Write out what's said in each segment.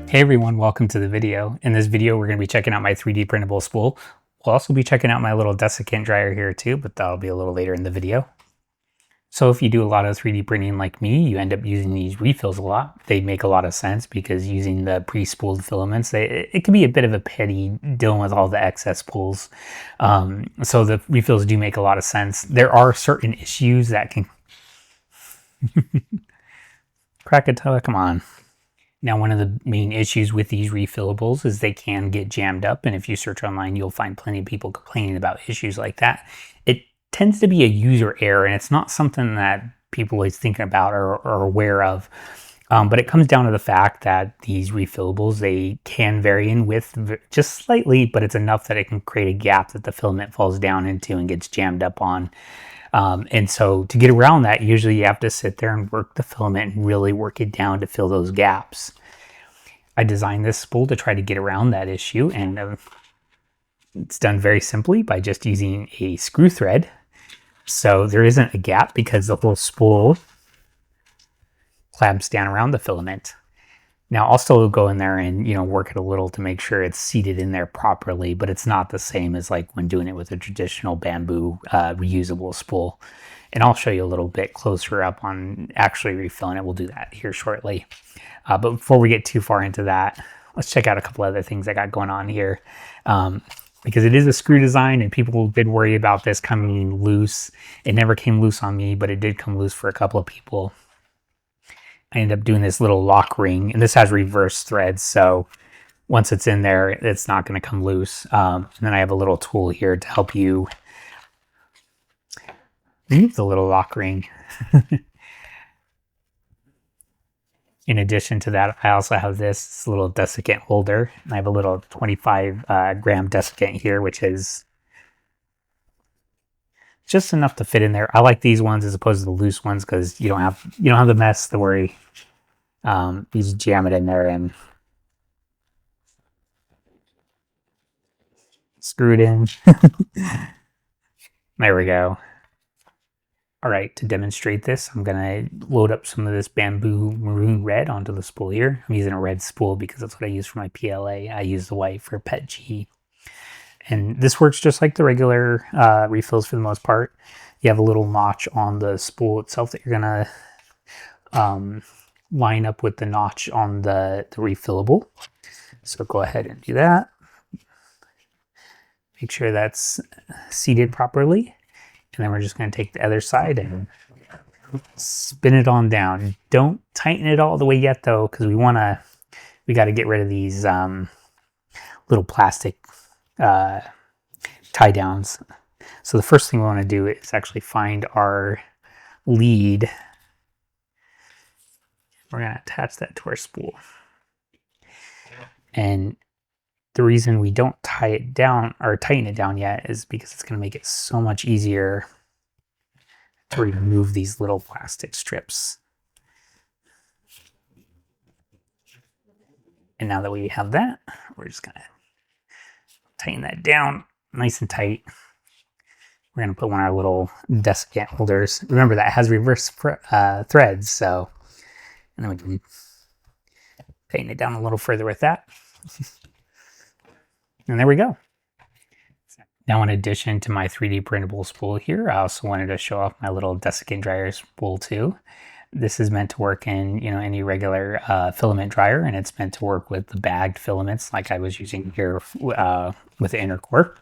Hey everyone, welcome to the video. In this video, we're going to be checking out my 3D printable spool. We'll also be checking out my little desiccant dryer here too, but that'll be a little later in the video. So if you do a lot of 3D printing like me, you end up using these refills a lot. They make a lot of sense because using the pre-spooled filaments, it can be a bit of a pity dealing with all the excess spools. So the refills do make a lot of sense. There are certain issues that can... Krakatoa, come on. Now, one of the main issues with these refillables is they can get jammed up, and if you search online, you'll find plenty of people complaining about issues like that. It tends to be a user error, and it's not something that people are thinking about or aware of. But it comes down to the fact that these refillables, they can vary in width just slightly, but it's enough that it can create a gap that the filament falls down into and gets jammed up on. And so to get around that, usually you have to sit there and work the filament and really work it down to fill those gaps. I designed this spool to try to get around that issue, and it's done very simply by just using a screw thread. So there isn't a gap because the whole spool clamps down around the filament. Now I'll still go in there and, work it a little to make sure it's seated in there properly, but it's not the same as like when doing it with a traditional Bambu reusable spool. And I'll show you a little bit closer up on actually refilling it. We'll do that here shortly. But before we get too far into that, let's check out a couple other things I got going on here. Because it is a screw design and people did worry about this coming loose. It never came loose on me, but it did come loose for a couple of people. I ended up doing this little lock ring, and this has reverse threads, so once it's in there, it's not going to come loose. And then I have a little tool here to help you remove the little lock ring. In addition to that, I also have this little desiccant holder. I have a little 25 gram desiccant here, which is just enough to fit in there. I like these ones as opposed to the loose ones because you don't have the mess to worry. You just jam it in there and screw it in. There we go. All right, to demonstrate this, I'm gonna load up some of this Bambu maroon red onto the spool here. I'm using a red spool because that's what I use for my PLA. I use the white for PETG. And this works just like the regular refills for the most part. You have a little notch on the spool itself that you're going to line up with the notch on the refillable. So go ahead and do that. Make sure that's seated properly. And then we're just going to take the other side and spin it on down. Don't tighten it all the way yet though, because we got to get rid of these little plastic tie downs. So the first thing we want to do is actually find our lead. We're going to attach that to our spool. And the reason we don't tie it down or tighten it down yet is because it's going to make it so much easier to remove these little plastic strips. And now that we have that, we're just going to tighten that down nice and tight. We're going to put one of our little desiccant holders. Remember that has reverse threads, so, and then we can tighten it down a little further with that. And there we go. Now, in addition to my 3D printable spool here, I also wanted to show off my little desiccant dryer spool too. This is meant to work in, any regular filament dryer, and it's meant to work with the bagged filaments like I was using here with the inner core.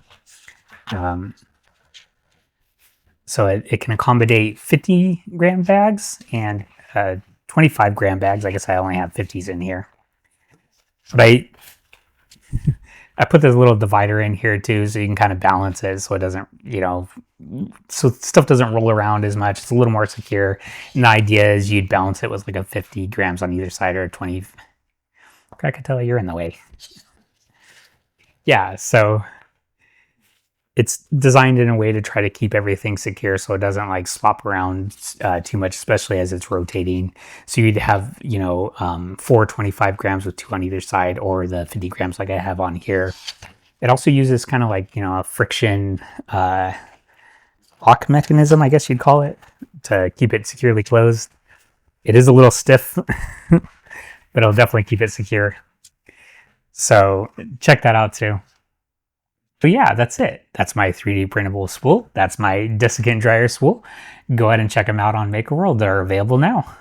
So it can accommodate 50 gram bags and 25 gram bags. I guess I only have 50s in here. But I put this little divider in here too, so you can kind of balance it so it doesn't, so stuff doesn't roll around as much. It's a little more secure. And the idea is you'd balance it with like a 50 grams on either side or a 20. Krakatoa, you're in the way. Yeah, so it's designed in a way to try to keep everything secure so it doesn't like slop around too much, especially as it's rotating. So you'd have, 4 25 grams with 2 on either side, or the 50 grams like I have on here. It also uses kind of like, a friction lock mechanism, I guess you'd call it, to keep it securely closed. It is a little stiff, but it'll definitely keep it secure. So check that out too. So yeah, that's it. That's my 3D printable spool. That's my desiccant dryer spool. Go ahead and check them out on Make a World. They're available now.